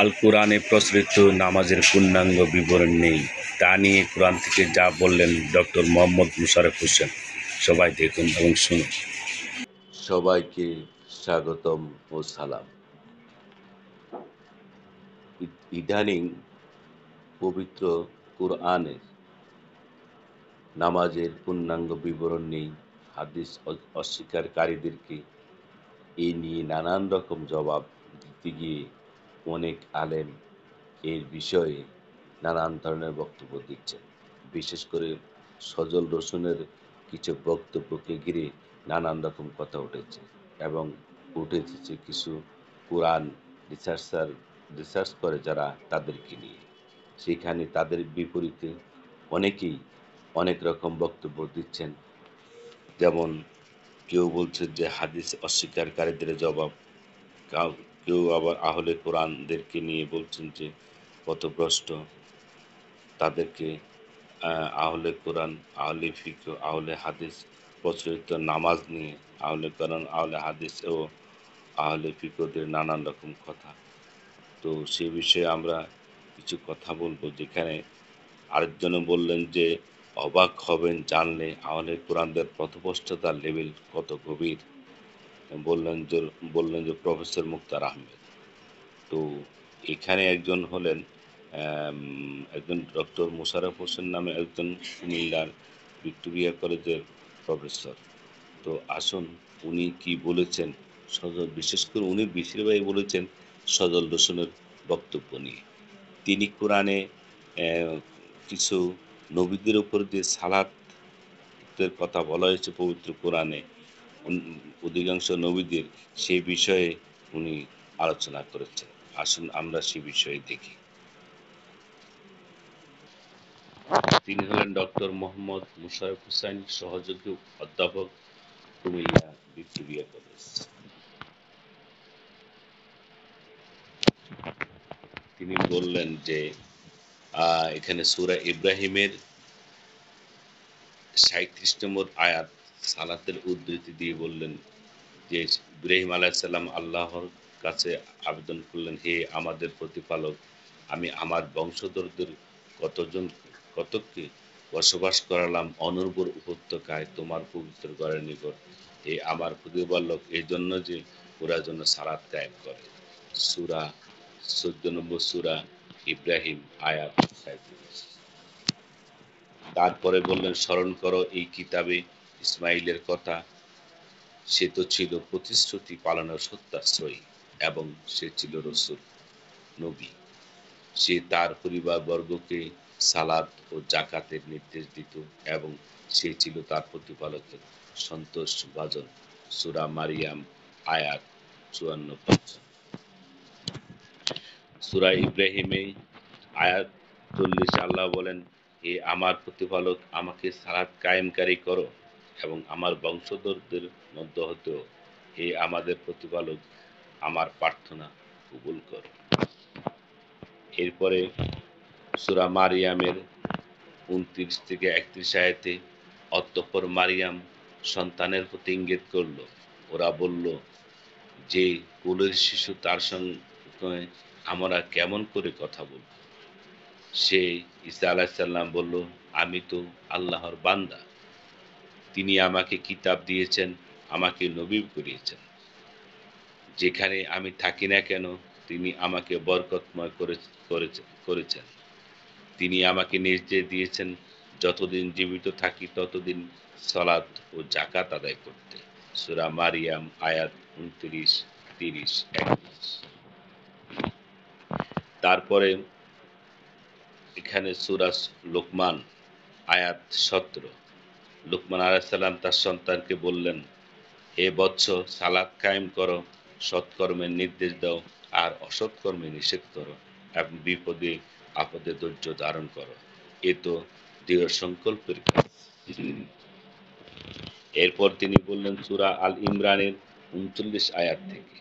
আল কোরআনে প্রচলিত নামাজের পূর্ণাঙ্গ বিবরণ নেই, তা নিয়ে কোরআন থেকে যা বললেন ডক্টর মোহাম্মদ মোশাররফ হোসেন। সবাই দেখুন এবং শুনুন। সবাইকে স্বাগতম ও সালাম। ইদানিং পবিত্র কুরআনের নামাজের পূর্ণাঙ্গ বিবরণ নেই। হাদিস অস্বীকারীদেরকে এই নিয়ে নানান রকম জবাব দিতে গিয়ে অনেক আলেম এর বিষয়ে নানান ধরনের বক্তব্য দিচ্ছেন। বিশেষ করে সজল রসুনের কিছু বক্তব্যকে ঘিরে নানান রকম কথা উঠেছে এবং উঠে এসেছে কিছু কোরআন রিসার্চ করে যারা তাদেরকে নিয়ে। সেখানে তাদের বিপরীতে অনেকেই অনেক রকম বক্তব্য দিচ্ছেন। যেমন কেউ বলছে যে হাদিস অস্বীকারীদের জবাব, কেউ আবার আহলে কোরআনদেরকে নিয়ে বলছেন যে পথভ্রষ্ট, তাদেরকে আহলে কোরআন, আহলে ফিকহ, আহলে হাদিস প্রচলিত নামাজ নিয়ে আহলে কোরআন, আহলে হাদিস ও আহলে ফিকহদের নানান রকম কথা। তো সে বিষয়ে আমরা কিছু কথা বলবো, যেখানে আরেকজনে বললেন যে অবাক হবেন জানলে আহলে কোরআনদের পথভ্রষ্টতার লেভেল কত গভীর। বললেন যে প্রফেসর মুক্তার আহমেদ। তো এখানে একজন হলেন একজন ডক্টর মোশাররফ হোসেন নামে একজন কুমিল্লার ভিক্টোরিয়া কলেজের প্রফেসর। তো আসুন উনি কি বলেছেন, বিশেষ করে উনি বেশিরভাগই বলেছেন সজল রসুনের বক্তব্য নিয়ে। তিনি কোরআনে কিছু নবীদের উপর যে সালাতের কথা বলা হয়েছে পবিত্র কোরআনে, অধিকাংশ নবীদের, সেই বিষয়ে উনি আলোচনা করেছেন। আসুন আমরা সে বিষয়ে দেখি। তিনি হলেন ডক্টর মোহাম্মদ মোশাররফ হোসেন, সহযোগী অধ্যাপক, কুমিল্লা ভিক্টোরিয়া কলেজ। তিনি বললেন যে এখানে সূরা ইব্রাহিমের ৩৭ নম্বর আয়াত সালাতের উদ্ধৃতি দিয়ে বললেন যে ইব্রাহিম আলাইহিস সালাম আল্লাহর কাছে আবেদন করলেন, হে আমাদের প্রতিপালক, আমি আমার বংশধরদের কতককে বসবাস করালাম অনুর্বর উপত্যকায় তোমার পবিত্র ঘরের নিকট। হে আমার প্রতিপালক, এই জন্য যে ওরা যেন সালাত কায়েম করে। সূরা ১৪ নম্বর সূরা ইব্রাহিম আয়াত ৩৭। তারপরে বললেন, স্মরণ করো এই কিতাবে ইসমাইলের কথা, সে তো ছিল প্রতিশ্রুতি পালনের সত্যাশ্রয়ী এবং সে ছিল রসূল, নবী। সে তার পরিবারবর্গকে সালাত ও জাকাতের নির্দেশ দিত এবং সে ছিল তার প্রতিপালকের সন্তোষভাজন। সূরা মারিয়াম আয়াত ৫৪-৫৫। সূরা ইব্রাহিমে আয়াত ৪০ আল্লাহ বলেন, হে আমার প্রতিপালক, আমাকে সালাত কায়েমকারী করো এবং আমার বংশধরদের মধ্য হতেও হে আমাদের প্রতিপালক আমার প্রার্থনা কবুল করো। এরপরে সূরা মারিয়ামের ২৯-৩১ আয়াতে অতঃপর মারিয়াম সন্তানের প্রতি ইঙ্গিত করল। ওরা বলল যে কোলের শিশু তার সঙ্গে আমরা কেমন করে কথা বলব। সে ঈসা আলাইহিস সালাম বলল, আমি তো আল্লাহর বান্দা, তিনি আমাকে কিতাব দিয়েছেন, আমাকে নবী করিয়েছেন। যেখানে আমি থাকি না কেন তিনি আমাকে বরকতময় করেছেন। তিনি আমাকে নির্দেশ দিয়েছেন যতদিন জীবিত থাকি ততদিন সালাত ও যাকাত আদায় করতে। সূরা মারিয়াম আয়াত ২৯, ৩০, ৩১। তারপরে এখানে সূরা লোকমান আয়াত ১৭। লোকমান আলাইহিস সালাম তার সন্তানকে বললেন, হে বৎস, সালাত কায়েম করো, সৎকর্মের নির্দেশ দাও আর অসৎ কর্মে নিষেধ করো এবং বিপদে আপদে ধৈর্য ধারণ করো। এ তো দৃঢ় সংকল্পের কাজ। এরপর তিনি বললেন সূরা আল ইমরানের ৩৯ আয়াত থেকে,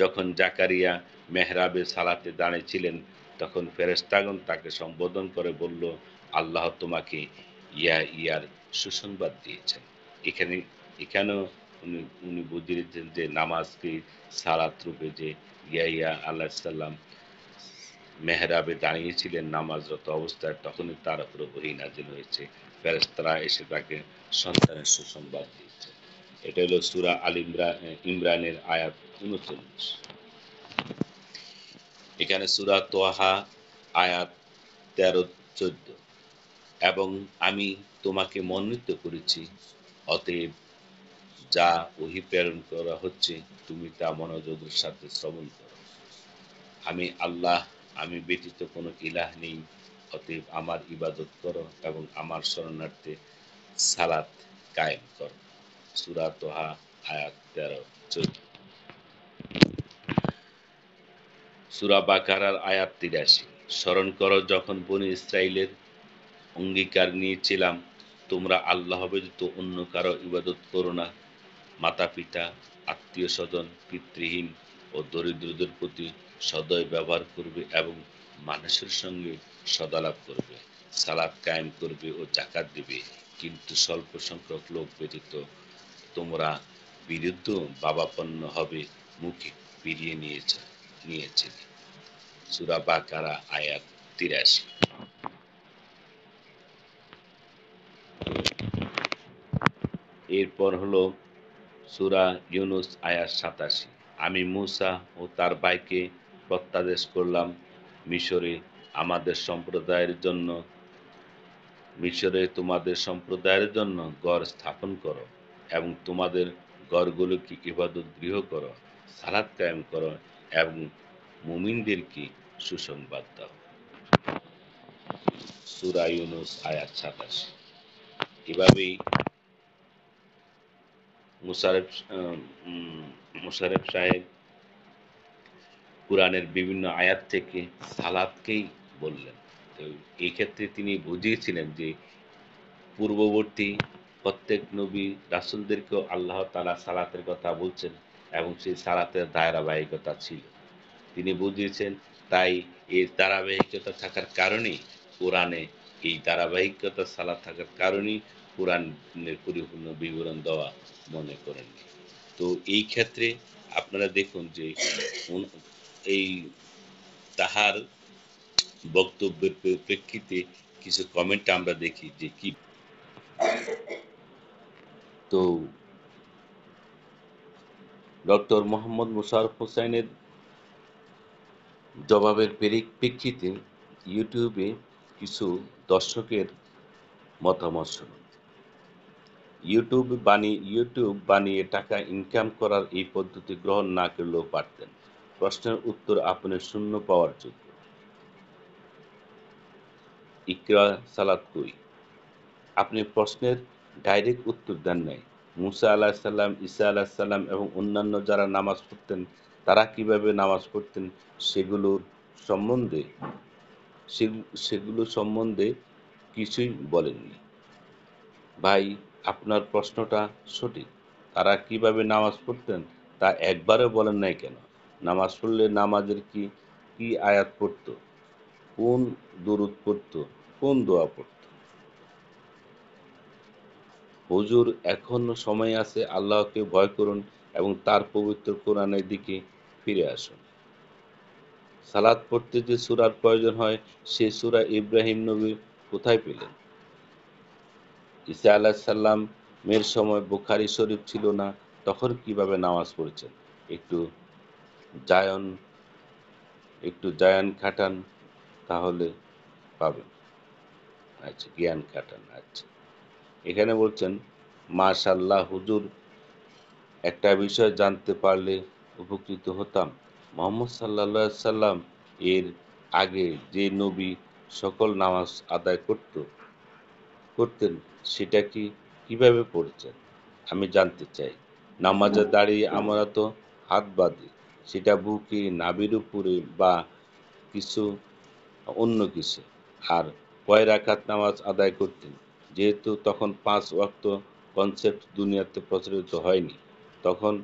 যখন জাকারিয়া মেহরাবে সালাতে দাঁড়িয়েছিলেন তখন ফেরেশতাগণ তাকে সম্বোধন করে বলল, আল্লাহ তোমাকে ইয়ার সুসংবাদ দিয়েছেন। এখানেও উনি বুঝিয়ে দিচ্ছেন যে নামাজকে সালাত রূপে যে ইয়াহিয়া আলাইহিস সালাম মেহরাবে দাঁড়িয়েছিলেন নামাজরত অবস্থায়, তখনই তার উপর ওহী নাযিল হয়েছে। ফেরেশতারা এসে তাকে সন্তানের সুসংবাদ দিয়েছে। এটা হলো সূরা ইমরানের আয়াত ৩৯। এখানে সূরা তোহা আয়াত ১৩-১৪। এবং আমি তোমাকে মনোনীত করেছি, অতএব যা ওহী প্রেরণ করা হচ্ছে তুমি তা মনোযোগের সাথে শ্রবণ করো। আমি আল্লাহ, আমি ব্যতীত কোনো ইলাহ নেই, অতএব আমার ইবাদত করো এবং আমার শরণার্থে সালাত কায়েম করো। সূরা তোহা আয়াত ১৩-১৪। সূরা বাকারার আয়াত ৮৩। স্মরণ করো যখন বনী ইসরাঈলের অঙ্গীকার নিয়েছিলাম, তোমরা আল্লাহ ব্যতীত অন্য কারো ইবাদত করো না। মাতা-পিতা, আত্মীয়স্বজন, পিতৃহীন ও দরিদ্রদের প্রতি সদয় ব্যবহার করবে এবং মানুষের সঙ্গে সদালাপ করবে। সালাত কায়েম করবে ও যাকাত দিবে। কিন্তু স্বল্প সংখ্যক লোক ব্যতীত তোমরা বিরুদ্ধ ভাবাপন্ন হবে, মুখ ফিরিয়ে নিয়েছিলে। সূরা বাকারা আয়াত ৮৩। এরপর হলো সূরা ইউনূস আয়াত ৮৭। আমি মূসা ও তার ভাইকে প্রত্যাদেশ করলাম, মিসরে আমাদের সম্প্রদায়ের জন্য মিসরে তোমাদের সম্প্রদায়ের জন্য গড় স্থাপন করো এবং তোমাদের গড়গুলোকে ইবাদত গৃহ করো, সালাত কায়েম করো এবং মুমিনদেরকে সুসংবাদ দাও। সূরা ইউনূস আয়াত ২৭। এভাবেই মুশাররফ মুশাররফ সাহেব কুরআনের বিভিন্ন আয়াত থেকে সালাতকেই বললেন। তো এই ক্ষেত্রে তিনি বুঝিয়েছিলেন যে পূর্ববর্তী প্রত্যেক নবী রাসূলদেরকেও আল্লাহ তাআলা সালাতের কথা বলছেন এবং সেই সালাতের ধারাবাহিকতা ছিল। তিনি বুঝিয়েছেন, তাই এই ধারাবাহিকতা থাকার কারণেই কোরআনে এই ধারাবাহিকতা সালাত থাকার কারণেই কোরআনের পরিপূর্ণ বিবরণ দেওয়া মনে করেন। তো এই ক্ষেত্রে আপনারা দেখুন যে এই তাহার বক্তব্যের প্রেক্ষিতে কিছু কমেন্ট আমরা দেখি যে কি। তো ডক্টর মোহাম্মদ মোশাররফ হোসাইনের জবাবের প্রেক্ষিতে ইউটিউবে কিছু দর্শকের মতামত শুনুন। ইউটিউব বানিয়ে টাকা ইনকাম করার এই পদ্ধতি গ্রহণ না করলেও পারতেন। প্রশ্নের উত্তর আপনি শূন্য পাওয়ার যোগ্য। ইকরা সালাত কই? আপনি প্রশ্নের ডাইরেক্ট উত্তর দেন নাই। মুসা আলাহিসাল্লাম, ঈসা আলাহিসাল্লাম এবং অন্যান্য যারা নামাজ পড়তেন, তারা কিভাবে নামাজ পড়তেন সেগুলোর সম্বন্ধে সেগুলো সম্বন্ধে কিছুই বলেননি। ভাই, আপনার প্রশ্নটা সঠিক। তারা কিভাবে নামাজ পড়তেন তা একবারও বলেন নাই কেন? নামাজ পড়লে নামাজের কি কি আয়াত পড়তো, কোন দরুদ পড়তো, কোন দোয়া পড়তো? হুজুর, এখনো সময় আছে, আল্লাহকে ভয় করুন এবং তার পবিত্র কোরআনের দিকে ফিরে আসুন। সালাত পড়তে যে সূরার প্রয়োজন হয়, সে সূরা ইব্রাহিম নবী কোথায় পেলেন? ঈসা আলাইহিসসালামের সময় বুখারী শরীফ ছিল না, তখন কিভাবে নামাজ পড়েছেন? একটু জায়ন একটু জায়ান খাটান, তাহলে পাবেন। আচ্ছা, জ্ঞান খাটান। আচ্ছা, এখানে বলছেন, মাশাআল্লাহ হুজুর, একটা বিষয় জানতে পারলে উপকৃত হতাম। মুহাম্মদ সাল্লাল্লাহু আলাইহি সাল্লাম এর আগে যে নবী সকল নামাজ আদায় করতেন সেটা কিভাবে পড়েছেন? আমি জানতে চাই। নামাজে দাঁড়িয়ে আমরা তো হাত বাঁধি, সেটা বুকে, নাভির উপরে বা কিছু অন্য কিছু? আর কয় রাকাত নামাজ আদায় করতেন? যেহেতু তখন ৫ ওয়াক্ত কনসেপ্ট দুনিয়াতে প্রচলিত হয়নি, তখন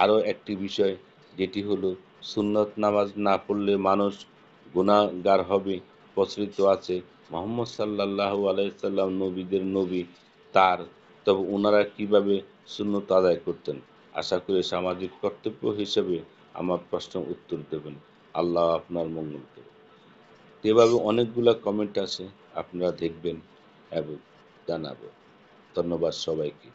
আরও একটি বিষয়, যেটি হলো সুন্নত নামাজ না পড়লে মানুষ গুনাহগার হবে, প্রচলিত আছে। মুহাম্মদ সাল্লাল্লাহু আলাইহি সাল্লাম নবীদের নবী, তার তবে উনারা কিভাবে সুন্নত আদায় করতেন? আশা করি সামাজিক কর্তব্য হিসেবে আমার প্রশ্নের উত্তর দেবেন। আল্লাহ আপনার মঙ্গল করুক। তো এভাবে অনেকগুলা কমেন্ট আছে, আপনারা দেখবেন এবং জানাবো। ধন্যবাদ সবাইকে।